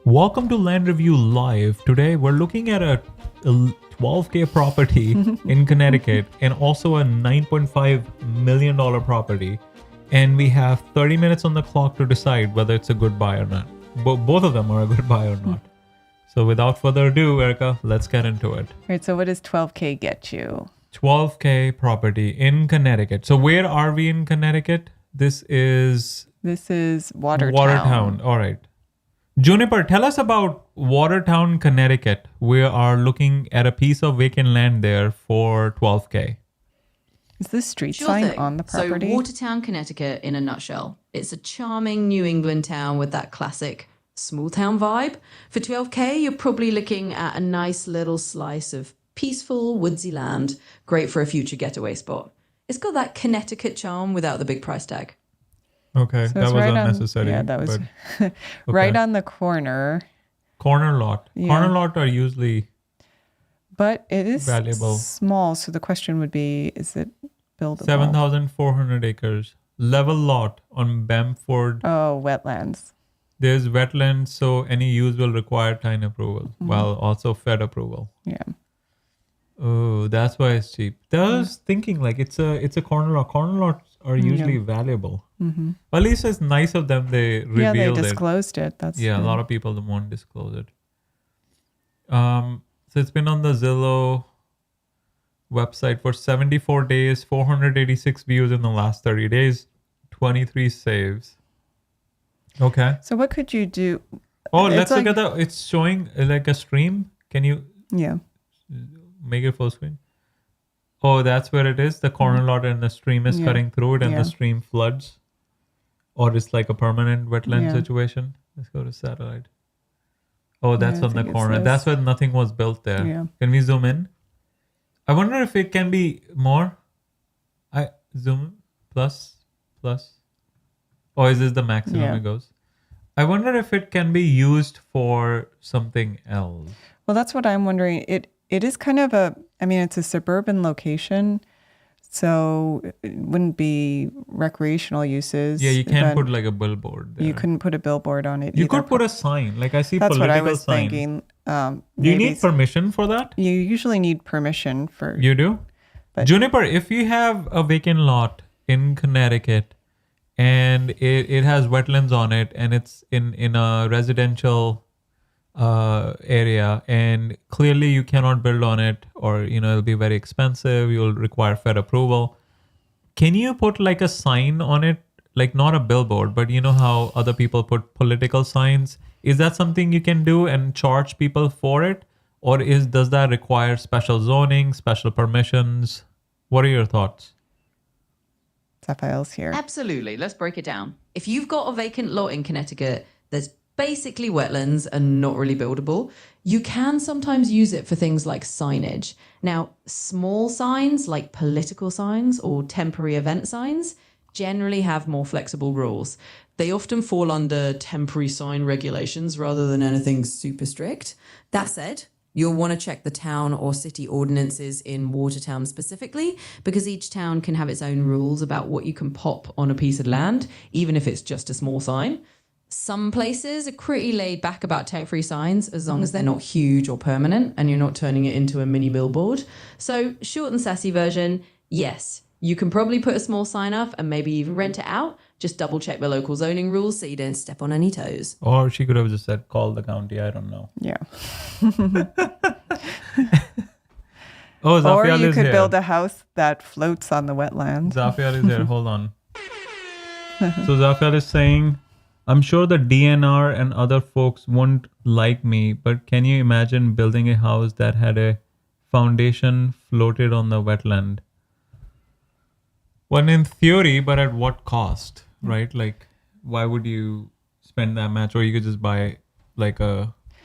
Welcome to Land Review Live. Today we're looking at a 12K property in Connecticut and also a $9.5 million property. And we have 30 minutes on the clock to decide whether it's a good buy or not. Both of them are a good buy or not. So without further ado, Erica, let's get into it. Right, so what does 12K get you? 12K property in Connecticut. So where are we in Connecticut? This is Watertown. Watertown. All right. Juniper, tell us about Watertown, Connecticut. We are looking at a piece of vacant land there for 12K. Is this street Sure sign thing. on the property? So Watertown, Connecticut in a nutshell. It's a charming New England town with that classic small town vibe. For 12K, you're probably looking at a nice little slice of peaceful, woodsy land, great for a future getaway spot. It's got that Connecticut charm without the big price tag. Okay, So that it's was right unnecessary. that was but- right okay. on the corner. Corner lot. Yeah. Corner lot are usually But it is valuable. small, so the question would be, is it buildable? 7,400 acres. Level lot on Bamford. Oh, wetlands. There's wetlands, so any use will require TINE approval. Well, also Fed approval. Yeah. Oh, that's why it's cheap. I was thinking like it's a corner lot. Corner lots are usually valuable. Mm-hmm. At least it's nice of them. They revealed Yeah, they it. disclosed it. That's Yeah, a good. lot of people won't disclose it. So it's been on the Zillow website for 74 days, 486 views in the last 30 days, 23 saves. Okay. So what could you do? Oh, It's let's look like- at it's showing like a stream. Can you Yeah. make it full screen? Oh, that's where it is. The corner lot and the stream is Yeah. cutting through it and Yeah. the stream floods. Or it's like a permanent wetland Yeah. situation. Let's go to satellite. Oh, that's I on the think it's corner. this. That's where nothing was built there. Yeah. Can we zoom in? I wonder if it can be more. I zoom plus. Or is this the maximum Yeah. it goes? I wonder if it can be used for something else. Well, that's what I'm wondering. It is kind of it's a suburban location, so it wouldn't be recreational uses. Yeah, you can't Then put like a billboard there. You couldn't put a billboard on it. You either. could put a sign. Like I see That's what political I was sign. thinking. Do you need permission for that? You usually need permission for. You do? But- Juniper, if you have a vacant lot in Connecticut and it has wetlands on it and it's in a residential area and clearly you cannot build on it or it'll be very expensive, you'll require Fed approval. Can you put like a sign on it? Like not a billboard, but you know how other people put political signs? Is that something you can do and charge people for it? Or does that require special zoning, special permissions? What are your thoughts? Zaphiel's here. Absolutely. Let's break it down. If you've got a vacant lot in Connecticut that's basically wetlands and not really buildable, you can sometimes use it for things like signage. Now, small signs like political signs or temporary event signs generally have more flexible rules. They often fall under temporary sign regulations rather than anything super strict. That said, you'll want to check the town or city ordinances in Watertown specifically, because each town can have its own rules about what you can pop on a piece of land, even if it's just a small sign. Some places are pretty laid back about tech-free signs as long as they're not huge or permanent and you're not turning it into a mini billboard. So short and sassy version, yes, you can probably put a small sign up and maybe even rent it out. Just double check the local zoning rules so you don't step on any toes. Or she could have just said, call the county. I don't know. Yeah. Oh, Or Zafial you is could here. build a house that floats on the wetlands. Zafial is here. Hold on. So Zafial is saying, I'm sure the DNR and other folks won't like me, but can you imagine building a house that had a foundation floated on the wetland? Well, in theory, but at what cost, right? Like, why would you spend that much? Or you could just buy like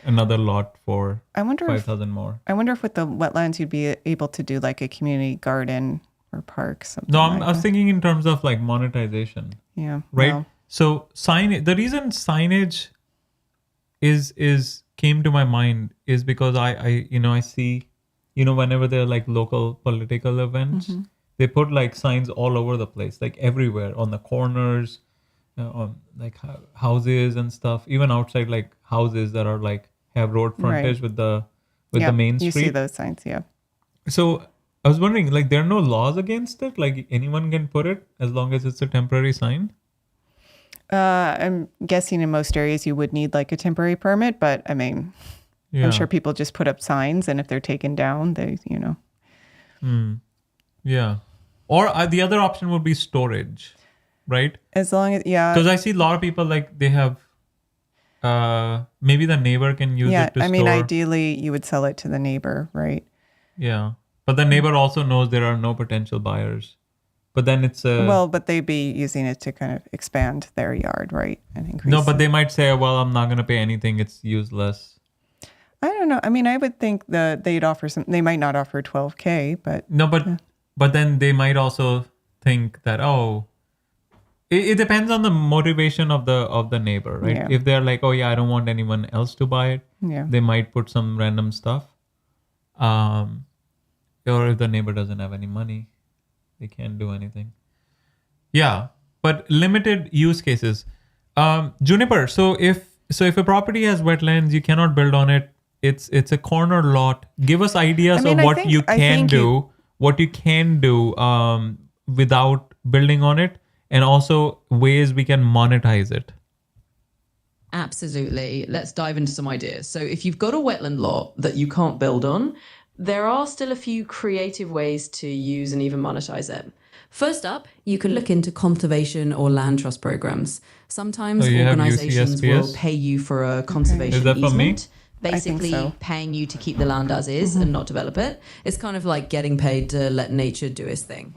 another lot for I wonder if 5,000 more. with the wetlands you'd be able to do like a community garden or park something. No, like I was that. thinking in terms of like monetization. Yeah. Right. well, So the reason signage is came to my mind is because I see, whenever there are like local political events, they put like signs all over the place, like everywhere on the corners, on like houses and stuff, even outside like houses that are like have road frontage Right. with the main You see street. those signs, yeah. So I was wondering, like, there are no laws against it. Like anyone can put it as long as it's a temporary sign. I'm guessing in most areas you would need like a temporary permit, but I mean, Yeah. I'm sure people just put up signs, and if they're taken down, Yeah. Or the other option would be storage, right? as long as, yeah, Because I see a lot of people like they have. Maybe the neighbor can use yeah. it to I mean, store. ideally, you would sell it to the neighbor, right? Yeah. But the neighbor also knows there are no potential buyers. But then it's Well, but they'd be using it to kind of expand their yard, right, and increase. no, but they might say, well, I'm not gonna pay anything. It's useless. I don't know. I mean, I would think that they'd offer some. They might not offer 12K, but No, but then they might also think that it depends on the motivation of the neighbor, right? Yeah. If they're like, oh yeah, I don't want anyone else to buy it, yeah, they might put some random stuff. Or if the neighbor doesn't have any money, they can't do anything. Yeah, but limited use cases. Juniper. So if a property has wetlands, you cannot build on it. It's a corner lot. Give us ideas I mean, of I what think- you I can think do, what you can do without building on it, and also ways we can monetize it. Absolutely. Let's dive into some ideas. So, if you've got a wetland lot that you can't build on, there are still a few creative ways to use and even monetize it. First up, you can look into conservation or land trust programs. Sometimes Oh, you have organizations will UCSPS? pay you for a conservation Is that for me? easement. Basically, so. paying you to keep the land as is and not develop it. It's kind of like getting paid to let nature do its thing.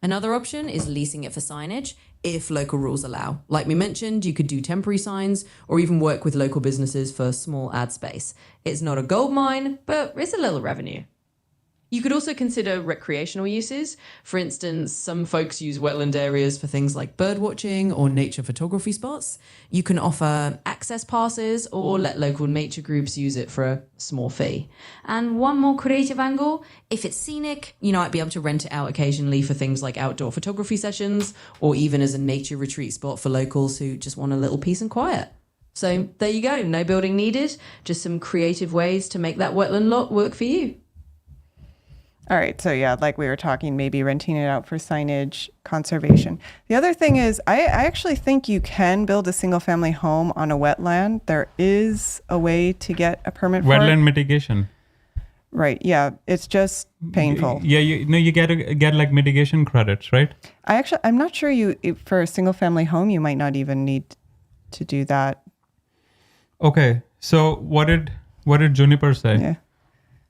Another option is leasing it for signage if local rules allow. Like we mentioned, you could do temporary signs or even work with local businesses for small ad space. It's not a gold mine, but it's a little revenue. You could also consider recreational uses. For instance, some folks use wetland areas for things like bird watching or nature photography spots. You can offer access passes or let local nature groups use it for a small fee. And one more creative angle, if it's scenic, you might be able to rent it out occasionally for things like outdoor photography sessions or even as a nature retreat spot for locals who just want a little peace and quiet. So there you go, no building needed, just some creative ways to make that wetland lot work for you. All right. So yeah, like we were talking, maybe renting it out for signage, conservation. The other thing is, I actually think you can build a single family home on a wetland. There is a way to get a permit for Wetland it. mitigation. Right. Yeah. It's just painful. Yeah, you get like mitigation credits, right? I'm not sure for a single family home, you might not even need to do that. Okay. So what did Juniper say?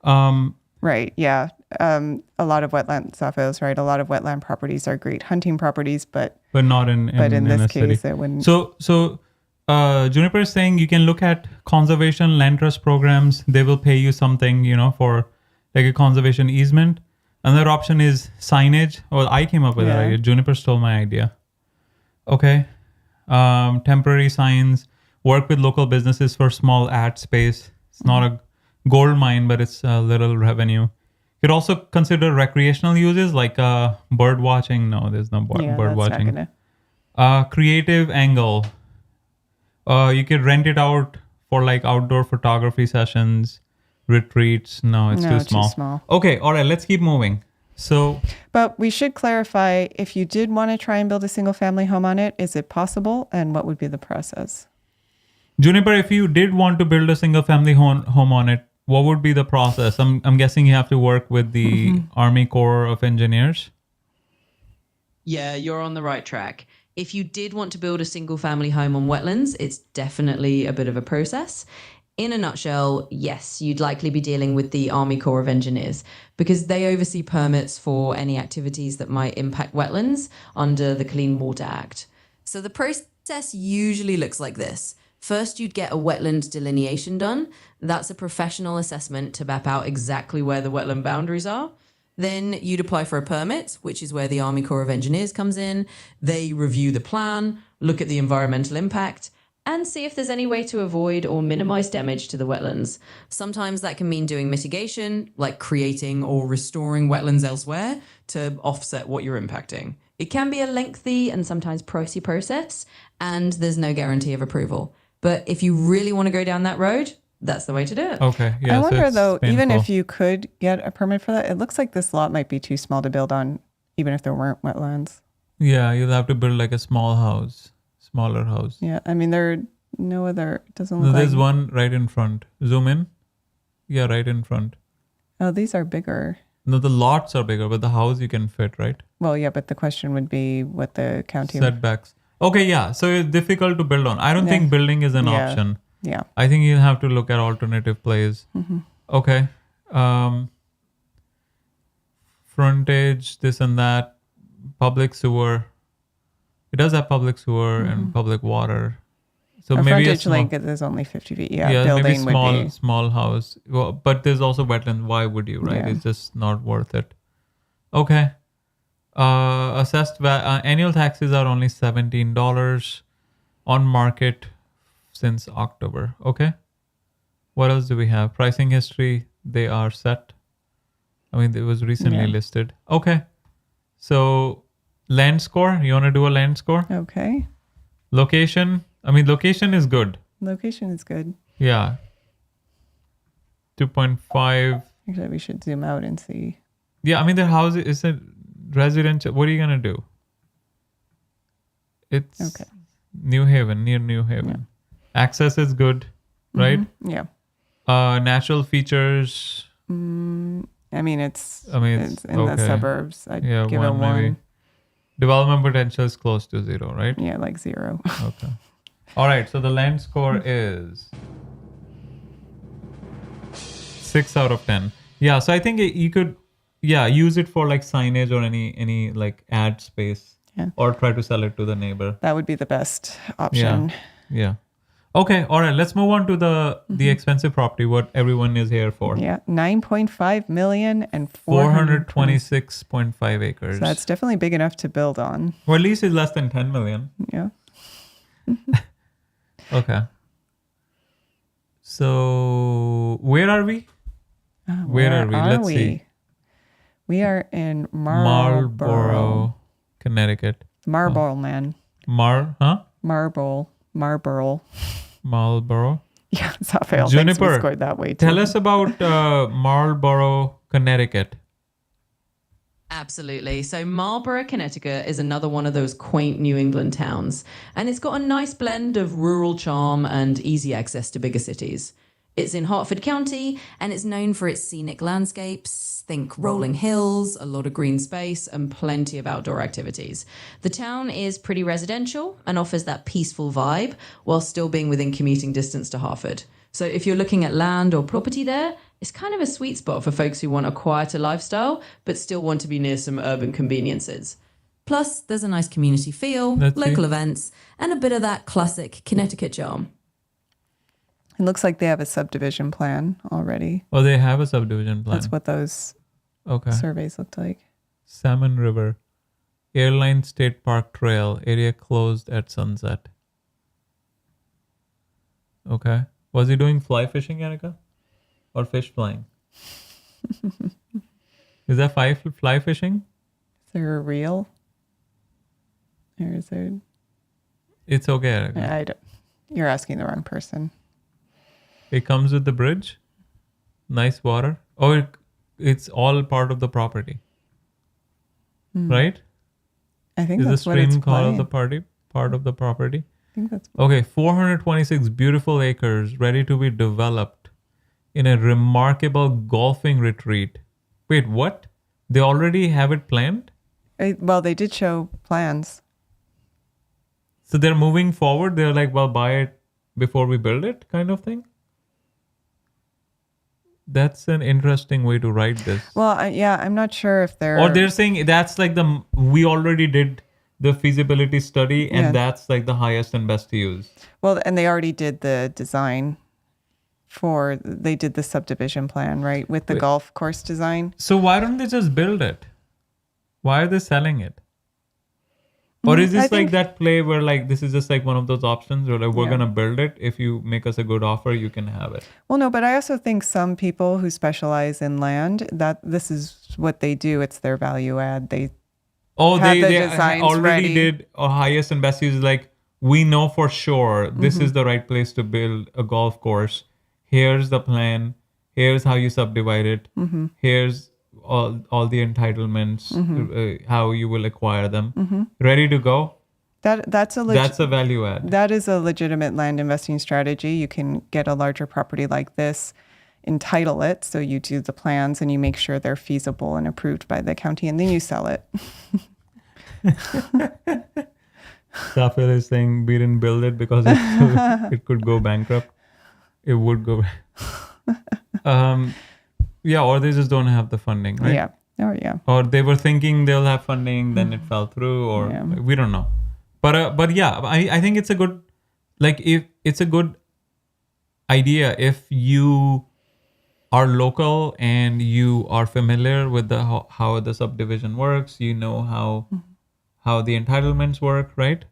Yeah. Right. Yeah. A lot of wetland stuff is right. A lot of wetland properties are great hunting properties, but Not in this a case, city. it wouldn't. So Juniper is saying you can look at conservation land trust programs. They will pay you something, for like a conservation easement. Another option is signage. Well, I came up with that Yeah. idea. Juniper stole my idea. Okay. Temporary signs. Work with local businesses for small ad space. It's not a gold mine, but it's a little revenue. You could also consider recreational uses like bird watching. No, there's no bird that's watching. not gonna. Creative angle. You could rent it out for like outdoor photography sessions, retreats. No, it's No, too small. too small. Okay, all right, let's keep moving. So But we should clarify, if you did want to try and build a single family home on it, is it possible, and what would be the process? Juniper, if you did want to build a single family home on it, what would be the process? I'm guessing you have to work with the Army Corps of Engineers. Yeah, you're on the right track. If you did want to build a single family home on wetlands, it's definitely a bit of a process. In a nutshell, yes, you'd likely be dealing with the Army Corps of Engineers because they oversee permits for any activities that might impact wetlands under the Clean Water Act. So the process usually looks like this. First, you'd get a wetland delineation done. That's a professional assessment to map out exactly where the wetland boundaries are. Then you'd apply for a permit, which is where the Army Corps of Engineers comes in. They review the plan, look at the environmental impact, and see if there's any way to avoid or minimize damage to the wetlands. Sometimes that can mean doing mitigation, like creating or restoring wetlands elsewhere to offset what you're impacting. It can be a lengthy and sometimes pricey process, and there's no guarantee of approval. But if you really want to go down that road, that's the way to do it. Okay. Yeah. I wonder it's though, even painful. if you could get a permit for that, it looks like this lot might be too small to build on, even if there weren't wetlands. Yeah, you'll have to build like a smaller house. Yeah, I mean, there are no other, it doesn't No, look there's like, one right in front. Zoom in. Yeah, right in front. oh, these are bigger. No, the lots are bigger, but the house you can fit, right? Well, yeah, but the question would be what the county, Setbacks. Okay, yeah. So it's difficult to build on. I don't Yeah. think building is an Yeah. option. yeah. I think you'll have to look at alternative plays. Okay. Frontage, this and that. Public sewer. It does have public sewer and public water. So A maybe a frontage small, link is only 50 feet. Yeah, maybe building small, would be, small house. Well, but there's also wetlands. Why would you, right? Yeah. It's just not worth it. Okay. Annual taxes are only $17 on market since October. Okay. What else do we have? Pricing history. They are set. I mean, it was recently Yeah. listed. Okay. So land score. You want to do a land score? okay. Location. I mean, location is good. Location is good. Yeah. 2.5. Actually, we should zoom out and see. Yeah, I mean, the house is a residential. What are you going to do? It's Okay. New Haven, near New Haven. Access is good, right? Yeah. Natural features. I mean, it's I mean, it's it's in the okay. suburbs. I'd Yeah, give it one one. maybe. Development potential is close to 0, right? Yeah, like 0. Okay. All right. So the land score is 6 out of 10. Yeah. So I think you could, use it for like signage or any like ad space, Yeah. or try to sell it to the neighbor. That would be the best option. Yeah. Okay. All right. Let's move on to the expensive property. What everyone is here for. Yeah, 9.5 million and 426.5 acres. So that's definitely big enough to build on. Well, at least it's less than 10 million. Yeah. Okay. So where are we? Where are we? Let's see. We are in Marlborough. Connecticut. Marlborough, man. Marlborough. Marlborough. Yeah, Raphael thinks we Juniper, scored that way too. Tell us about Marlborough, Connecticut. Absolutely. So Marlborough, Connecticut is another one of those quaint New England towns. And it's got a nice blend of rural charm and easy access to bigger cities. It's in Hartford County and it's known for its scenic landscapes. Think rolling hills, a lot of green space, and plenty of outdoor activities. The town is pretty residential and offers that peaceful vibe while still being within commuting distance to Hartford. So if you're looking at land or property there, it's kind of a sweet spot for folks who want a quieter lifestyle, but still want to be near some urban conveniences. Plus, there's a nice community feel, Let's local see. events, and a bit of that classic Connecticut charm. It looks like they have a subdivision plan already. Oh, they have a subdivision plan. That's what those Okay. surveys looked like. Salmon River. Airline State Park Trail. Area closed at sunset. Okay. Was he doing fly fishing, Erica? Or fish flying? Is that fly fishing? Is there a reel? Or is there? It's okay, Erica. I don't, you're asking the wrong person. It comes with the bridge. Nice water. Oh, it's all part of the property. Right? I think Is the that's what it's stream part of playing. part of the property? I think that's Okay, 426 beautiful acres ready to be developed in a remarkable golfing retreat. Wait, what? They already have it planned? well, they did show plans. So they're moving forward. They're like, well, buy it before we build it, kind of thing. That's an interesting way to write this. Well, I'm not sure if they're. Or they're saying that's like we already did the feasibility study and Yeah. that's like the highest and best to use. Well, and they already did the design they did the subdivision plan, right? With the golf course design. So why don't they just build it? Why are they selling it? Or is I this like think- that play where like this is just like one of those options where like we're Yeah. gonna build it. If you make us a good offer, you can have it. Well, no, but I also think some people who specialize in land, that this is what they do. It's their value add. They Oh, Have they the designs already ready. did a highest and best use like we know for sure this is the right place to build a golf course. Here's the plan. Here's how you subdivide it. Here's all the entitlements, how you will acquire them. Ready to go? That's That's a value add. That is a legitimate land investing strategy. You can get a larger property like this, entitle it, so you do the plans and you make sure they're feasible and approved by the county, and then you sell it. Safir is saying we didn't build it because it could go bankrupt. It would go. Or they just don't have the funding, right? Yeah. Oh, yeah. Or they were thinking they'll have funding, then it fell through, or we don't know. But yeah, I think it's a good, if it's a good idea if you are local and you are familiar with how the subdivision works, you know how the entitlements work, right?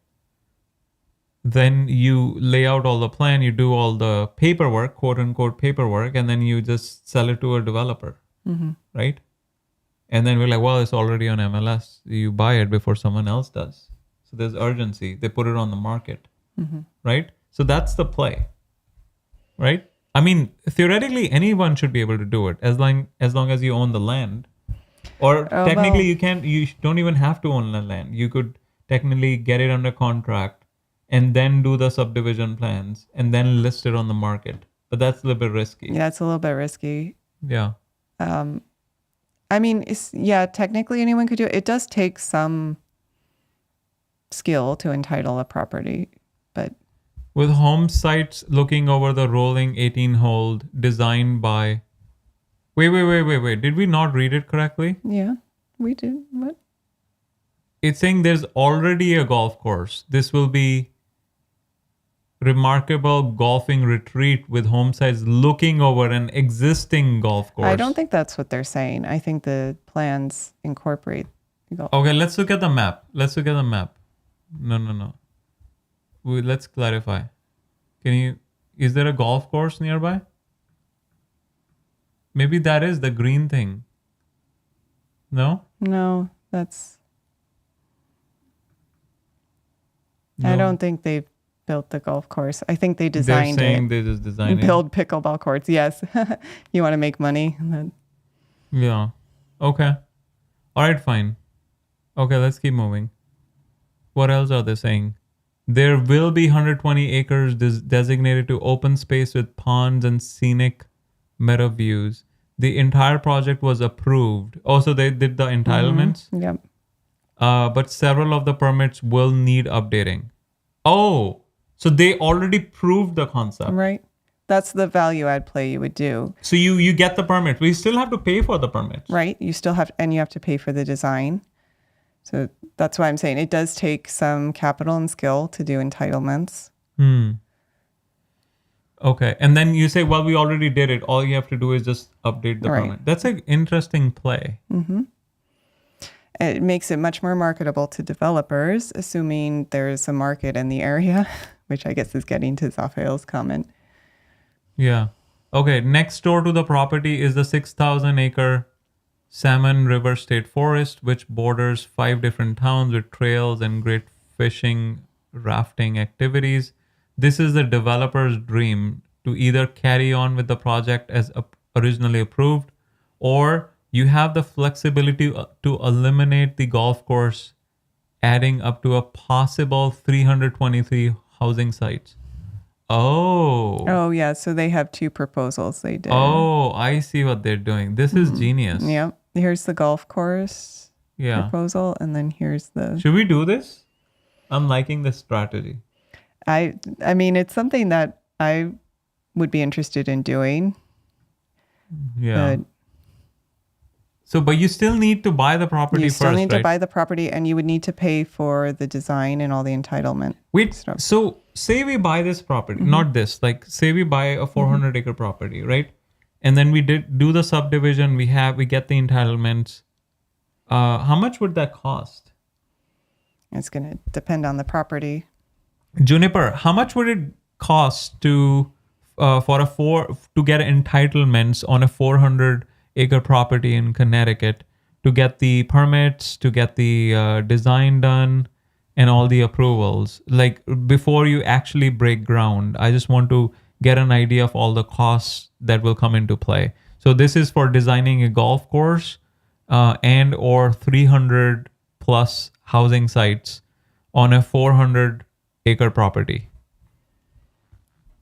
Then you lay out all the plan, you do all the paperwork, quote unquote paperwork, and then you just sell it to a developer, right? And then we're like, well, it's already on MLS. You buy it before someone else does. So there's urgency. They put it on the market, right? So that's the play, right? I mean, theoretically, anyone should be able to do it as long as you own the land. Or technically, you don't even have to own the land. You could technically get it under contract and then do the subdivision plans and then list it on the market. But that's a little bit risky. Yeah, it's a little bit risky. Yeah. I mean, technically anyone could do it. It does take some skill to entitle a property, but with home sites looking over the rolling 18-hole designed by... Wait. Did we not read it correctly? Yeah, we did. What? It's saying there's already a golf course. This will be remarkable golfing retreat with home sites looking over an existing golf course. I don't think that's what they're saying. I think the plans incorporate golf. Okay, let's look at the map. No. Let's clarify. Is there a golf course nearby? Maybe that is the green thing. No? No, that's... No. I don't think they've built the golf course. I think they designed They're saying it. they just designed it. Build pickleball courts. Yes. You want to make money? Yeah. Okay. All right, fine. Okay, let's keep moving. What else are they saying? There will be 120 acres designated to open space with ponds and scenic meadow views. The entire project was approved. Also, they did the entitlements. Yep. But several of the permits will need updating. Oh, so they already proved the concept. Right. That's the value add play you would do. So you get the permit. We still have to pay for the permits. Right. You still have, and you have to pay for the design. So that's why I'm saying it does take some capital and skill to do entitlements. Okay. And then you say, well, we already did it. All you have to do is just update the permit. That's an interesting play. It makes it much more marketable to developers, assuming there's a market in the area, which I guess is getting to Zafael's comment. Yeah. Okay. Next door to the property is the 6,000 acre Salmon River State Forest, which borders 5 different towns with trails and great fishing, rafting activities. This is the developer's dream to either carry on with the project as originally approved, or you have the flexibility to eliminate the golf course, adding up to a possible 323 housing sites. Oh, yeah. So they have 2 proposals they did. Oh, I see what they're doing. This is genius. Yep. Here's the golf course proposal, and then here's the... Should we do this? I'm liking this strategy. I mean, it's something that I would be interested in doing. Yeah. But you still need to buy the property first, right? You still need to buy the property, and you would need to pay for the design and all the entitlement. Wait, stuff. So say we buy this property, not this, say we buy a 400 acre property, right? And then we do the subdivision, we get the entitlements. How much would that cost? It's going to depend on the property. Juniper, how much would it cost to get entitlements on a 400 acre property in Connecticut, to get the permits, to get the design done, and all the approvals, like before you actually break ground, I just want to get an idea of all the costs that will come into play. So this is for designing a golf course and or 300 plus housing sites on a 400-acre property.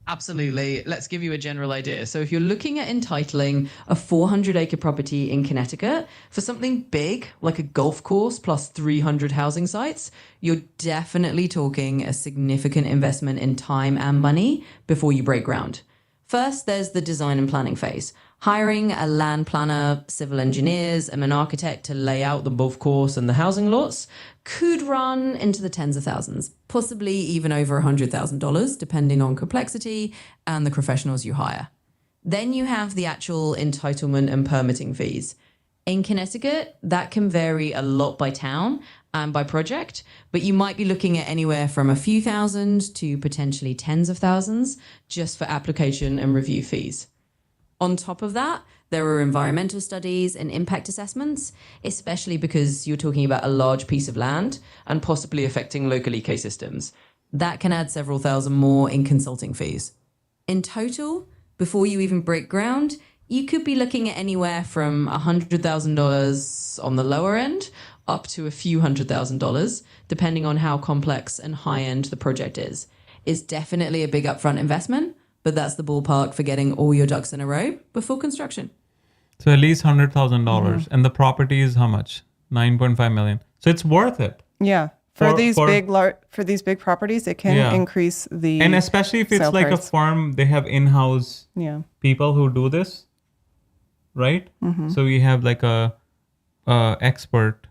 Absolutely. Let's give you a general idea. So if you're looking at entitling a 400-acre property in Connecticut for something big, like a golf course plus 300 housing sites, you're definitely talking a significant investment in time and money before you break ground. First, there's the design and planning phase. Hiring a land planner, civil engineers, and an architect to lay out the golf course and the housing lots could run into the tens of thousands, possibly even over $100,000, depending on complexity and the professionals you hire. Then you have the actual entitlement and permitting fees. In Connecticut, that can vary a lot by town and by project, but you might be looking at anywhere from a few thousand to potentially tens of thousands just for application and review fees. On top of that, there are environmental studies and impact assessments, especially because you're talking about a large piece of land and possibly affecting local ecosystems. That can add several thousand more in consulting fees. In total, before you even break ground, you could be looking at anywhere from $100,000 on the lower end up to a few $100,000, depending on how complex and high-end the project is. It's definitely a big upfront investment, but that's the ballpark for getting all your ducks in a row before construction. So at least $100,000, and the property is how much? 9.5 million. So it's worth it. Yeah. For these big properties, it can increase the and especially if it's like price. a farm, they have in-house people who do this, right? So we have like a expert,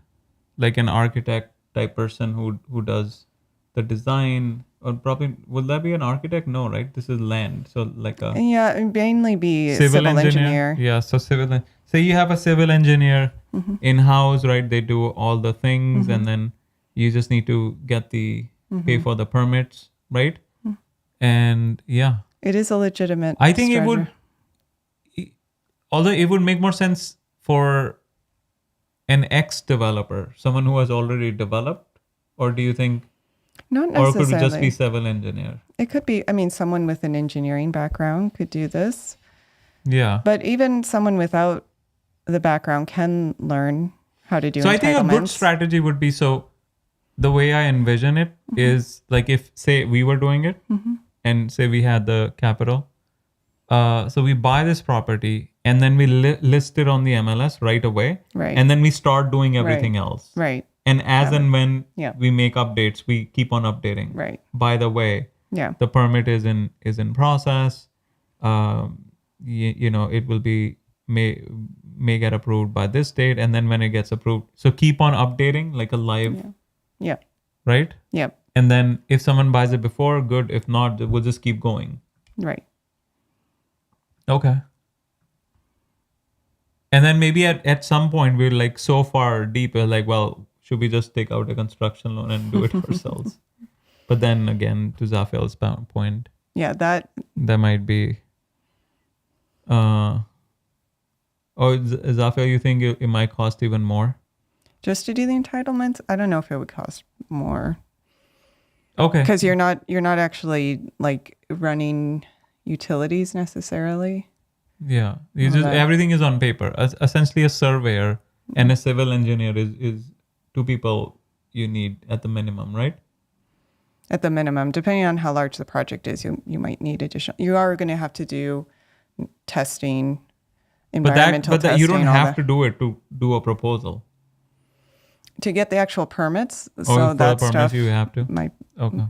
like an architect type person who does the design. Or probably, will that be an architect? No, right? This is land. So like a... Yeah, it'd mainly be civil engineer. Yeah, so so you have a civil engineer in-house, right? They do all the things and then you just need to get pay for the permits, right? And yeah. It is a legitimate I think strategy. although it would make more sense for an ex-developer, someone who has already developed, or do you think... Not necessarily. Or could it just be civil engineer? It could be, someone with an engineering background could do this. Yeah. But even someone without the background can learn how to do entitlements. So I think a good strategy would be, so the way I envision it is like if, say, we were doing it and say we had the capital. So we buy this property and then we list it on the MLS right away. Right. And then we start doing everything else. Right. And as and when we make updates, we keep on updating. Right. By the way, the permit is in process. It will be may get approved by this date, and then when it gets approved, so keep on updating like a live. Yeah. Right. Yeah. And then if someone buys it before, good. If not, we'll just keep going. Right. Okay. And then maybe at some point we're like so far deeper, like, well, should we just take out a construction loan and do it ourselves? But then again, to Zafiel's point, that might be. Zafiel, you think it might cost even more? Just to do the entitlements, I don't know if it would cost more. Okay. Because you're not actually like running utilities necessarily. Yeah, everything is on paper. Essentially, a surveyor and a civil engineer is two people you need at the minimum, right? At the minimum, depending on how large the project is, you might need additional. You are going to have to do testing, environmental testing. But you don't have to do it to do a proposal. To get the actual permits, for the permits you have to. Okay.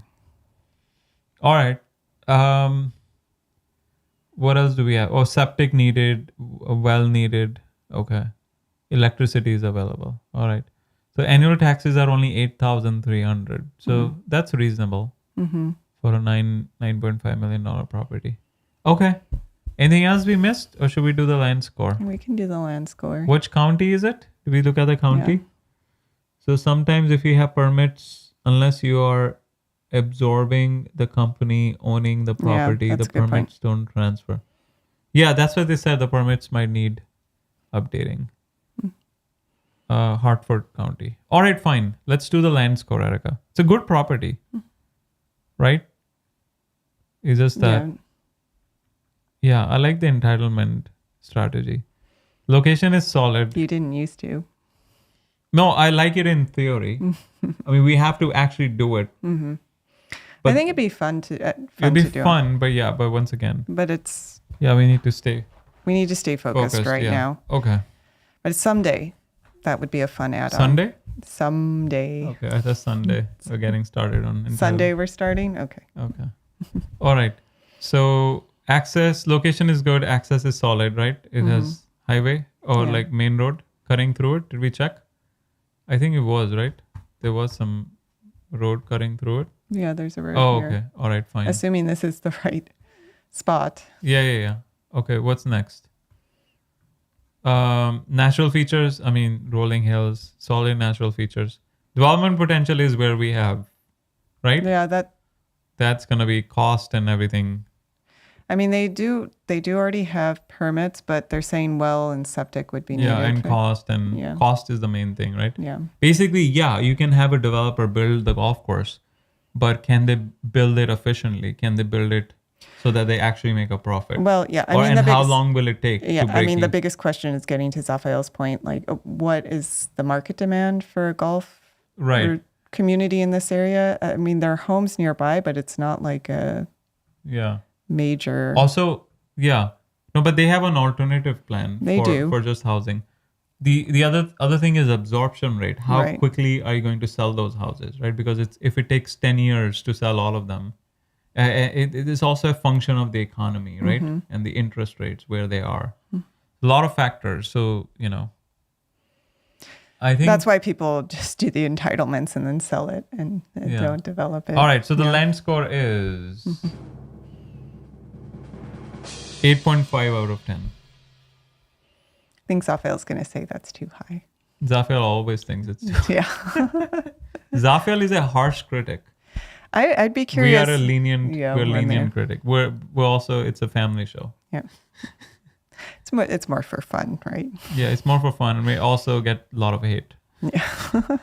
All right. What else do we have? Oh, septic needed, well needed. Okay. Electricity is available. All right. So annual taxes are only $8,300. So that's reasonable for a $9.5 million property. Okay. Anything else we missed, or should we do the land score? We can do the land score. Which county is it? Do we look at the county? Yeah. So sometimes if you have permits, unless you are absorbing the company owning the property, the permits don't transfer. Yeah, that's what they said. The permits might need updating. Hartford County. All right, fine. Let's do the land score, Erica. It's a good property, right? It's just that, yeah, I like the entitlement strategy. Location is solid. You didn't used to. No, I like it in theory. I mean, we have to actually do it. Mm-hmm. But I think it'd be fun to it'd be to do. fun, but once again, But it's we need to stay we need to stay focused right now. Okay. But someday, that would be a fun add-on. Sunday? Someday. Okay, I thought Sunday. We're getting started on Sunday we're starting? Okay. Okay. All right. So access, location is good. Access is solid, right? It has highway or like main road cutting through it. Did we check? I think it was, right? There was some road cutting through it. Yeah, there's a road Oh, here. okay. All right, fine. Assuming this is the right spot. Yeah. Okay, what's next? Natural features, I mean, rolling hills, solid natural features. Development potential is where we have, right? Yeah, That's going to be cost and everything. I mean, they do already have permits, but they're saying well and septic would be needed. Yeah, and cost is the main thing, right? Yeah. Basically, you can have a developer build the golf course, but can they build it efficiently? Can they build it so that they actually make a profit? Well, yeah. And how long will it take? Yeah, to break I mean, the even? biggest question is getting to Zafael's point. Like, what is the market demand for a golf community in this area? I mean, there are homes nearby, but it's not like a major. Also, no, but they have an alternative plan for just housing. The other thing is absorption rate. How quickly are you going to sell those houses, right? Because if it takes 10 years to sell all of them, it is also a function of the economy, right? And the interest rates where they are. A lot of factors. So, I think that's why people just do the entitlements and then sell it and don't develop it. All right. So the land score is 8.5 out of 10. I think Zafael's going to say that's too high. Zafael always thinks it's too high. Yeah. Zafael is a harsh critic. I'd be curious. We are a lenient critic. We're also, it's a family show. Yeah. It's more for fun, right? Yeah, it's more for fun. And we also get a lot of hate. Yeah.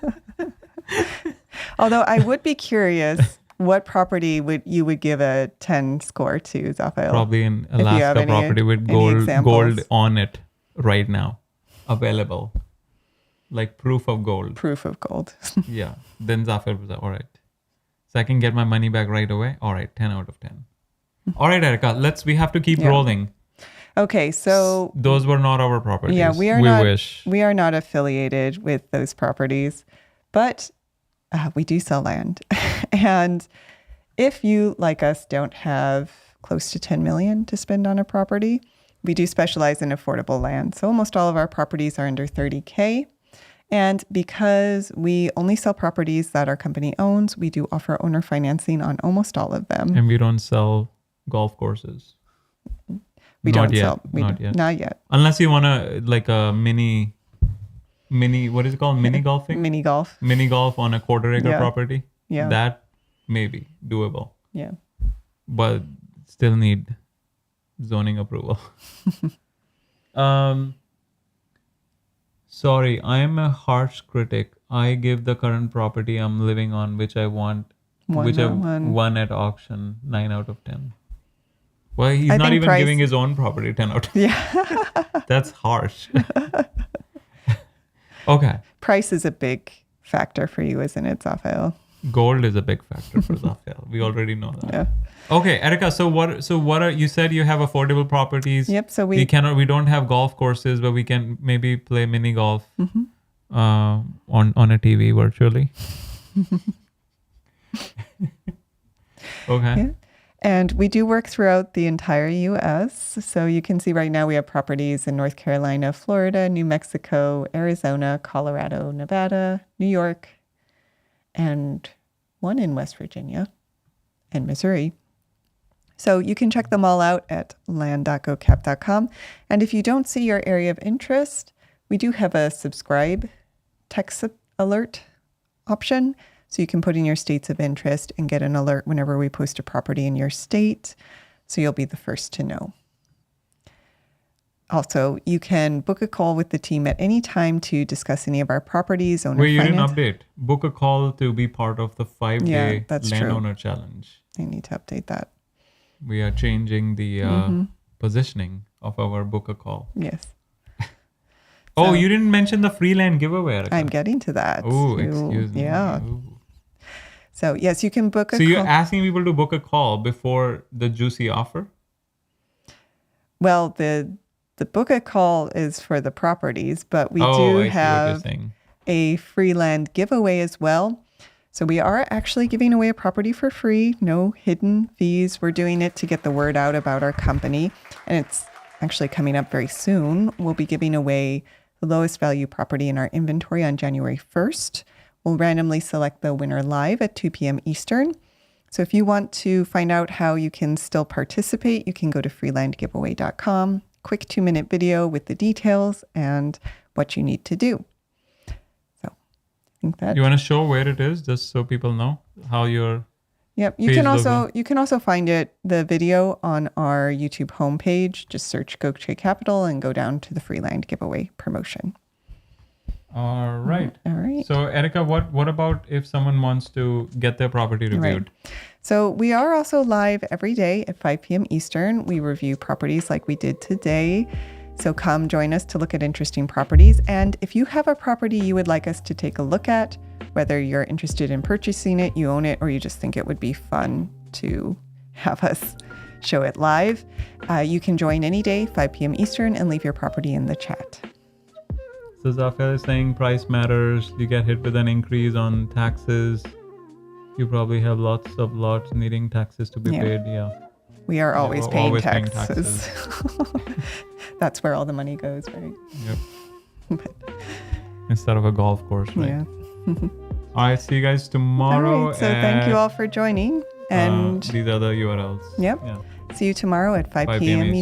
Although I would be curious what property you would give a 10 score to, Zafael? Probably an Alaska property with gold on it right now. Available. Like proof of gold. Proof of gold. Yeah. Then Zafael was like, all right. So I can get my money back right away. All right, 10 out of 10. All right, Erica, we have to keep rolling. Okay, so those were not our properties. Yeah, we are not affiliated with those properties, but we do sell land. And if you, like us, don't have close to 10 million to spend on a property, we do specialize in affordable land. So almost all of our properties are under 30K. And because we only sell properties that our company owns, we do offer owner financing on almost all of them. And we don't sell golf courses. Not yet. Unless you want to like a mini, what is it called? Mini golfing? Mini golf. Mini golf on a quarter-acre property. Yeah. That may be doable. Yeah. But still need zoning approval. Sorry, I am a harsh critic. I give the current property I'm living on, which I want, which I won at auction, 9 out of 10. Well, he's not even giving his own property 10 out of 10. Yeah. That's harsh. Okay. Price is a big factor for you, isn't it, Zafael? Gold is a big factor for Zafael. We already know that. Yeah. Okay, Erica. So what are you said you have affordable properties? Yep. So we don't have golf courses, but we can maybe play mini golf on a TV virtually. Okay. Yeah. And we do work throughout the entire U.S. So you can see right now we have properties in North Carolina, Florida, New Mexico, Arizona, Colorado, Nevada, New York, and one in West Virginia and Missouri. So you can check them all out at land.gocap.com. And if you don't see your area of interest, we do have a subscribe text alert option. So you can put in your states of interest and get an alert whenever we post a property in your state. So you'll be the first to know. Also, you can book a call with the team at any time to discuss any of our properties, owner Wait, you finance. didn't update. Book a call to be part of the 5-day that's true. landowner challenge. I need to update that. We are changing the positioning of our book a call. Yes. Oh, you didn't mention the free land giveaway, Erica. I'm getting to that. Oh, excuse me. Yeah. Ooh. So, yes, you can book a So call. you're asking people to book a call before the juicy offer? Well, the book a call is for the properties, but we I do see what you're have saying. a free land giveaway as well. So we are actually giving away a property for free, no hidden fees. We're doing it to get the word out about our company, and it's actually coming up very soon. We'll be giving away the lowest value property in our inventory on January 1st. We'll randomly select the winner live at 2 p.m. Eastern. So if you want to find out how you can still participate, you can go to freelandgiveaway.com. Quick 2-minute video with the details and what you need to do. So I think that. You want to show where it is, just so people know how you're... Yep. You can also find the video on our YouTube homepage. Just search Gokche Capital and go down to the Freeland giveaway promotion. All right. All right. So Erica, what about if someone wants to get their property reviewed? Right. So we are also live every day at 5 p.m. Eastern. We review properties like we did today. So come join us to look at interesting properties. And if you have a property you would like us to take a look at, whether you're interested in purchasing it, you own it, or you just think it would be fun to have us show it live, you can join any day, 5 p.m. Eastern, and leave your property in the chat. So Zafia is saying price matters. You get hit with an increase on taxes. You probably have lots of lots needing taxes to be paid. Yeah. We are always we're paying always paying taxes. That's where all the money goes, right? Yep. Instead of a golf course, right? Yeah. All right. See you guys tomorrow. All right. So thank you all for joining. And these are the URLs. Yep. Yeah. See you tomorrow at 5 p.m. Eastern.